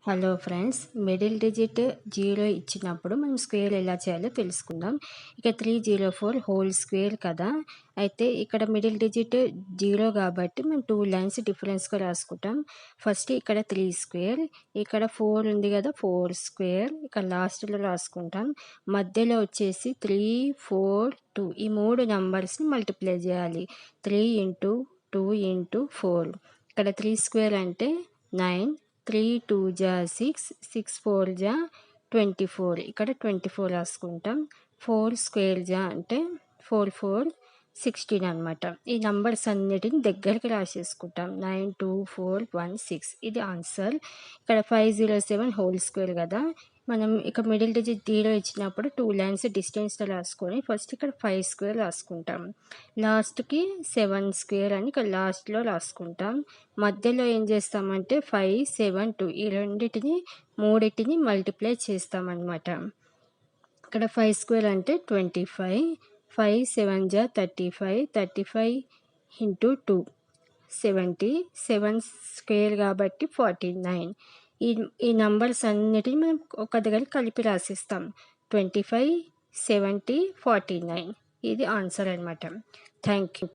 Hello friends, middle digit 0 ఇచ్చినప్పుడు మనం square ఎలా చేయాలో తెలుసుకుందాం. ఇక 304 హోల్ స్క్వేర్ కదా, అయితే ఇక్కడ మిడిల్ డిజిట్ 0 కాబట్టి మేము 2 లైన్స్ డిఫరెన్స్గా రాసుకుంటాం. ఫస్ట్ ఇక్కడ 3 స్క్వేర్, ఇక్కడ 4 ఉంది కదా, 4 స్క్వేర్ ఇక్కడ లాస్ట్లో రాసుకుంటాం. మధ్యలో వచ్చేసి 3, 4, 2 ఈ 3 నెంబర్స్ని మల్టిప్లై చేయాలి. 3 ఇంటూ 2 ఇంటూ 4. ఇక్కడ 3 స్క్వేర్ అంటే 9, 3 2 జా 6, 6 4 జా 24, ఇక్కడ 24 రాసుకుంటాం. 4 స్క్వేర్ జా అంటే 4 4 16 అనమాట. ఈ నంబర్స్ అన్నిటిని దగ్గరికి రాసేసుకుంటాం. 9 2 4 1 6 ఇది ఆన్సర్. ఇక్కడ 507 హోల్ స్క్వేర్ కదా, మనం ఇక మిడిల్ డిజిట్ 0 ఇచ్చినప్పుడు 2 లైన్స్ డిస్టెన్స్లో రాసుకొని ఫస్ట్ ఇక్కడ 5 స్క్వేర్ రాసుకుంటాం. లాస్ట్కి 7 స్క్వేర్ అని ఇక్కడ లాస్ట్లో రాసుకుంటాం. మధ్యలో ఏం చేస్తామంటే 5 7 2 ఈ మూడింటిని మల్టిప్లై చేస్తామన్నమాట. ఇక్కడ 5 స్క్వేర్ అంటే 25, 5 7 జా 35, 35 ఇంటూ 2 70, 7 స్క్వేర్ కాబట్టి 49. ఈ నంబర్స్ అన్నిటిని మనం ఒక దగ్గర కలిపి రాసిస్తాం. 25 70 49 ఇది ఆన్సర్ అనమాట. Thank you.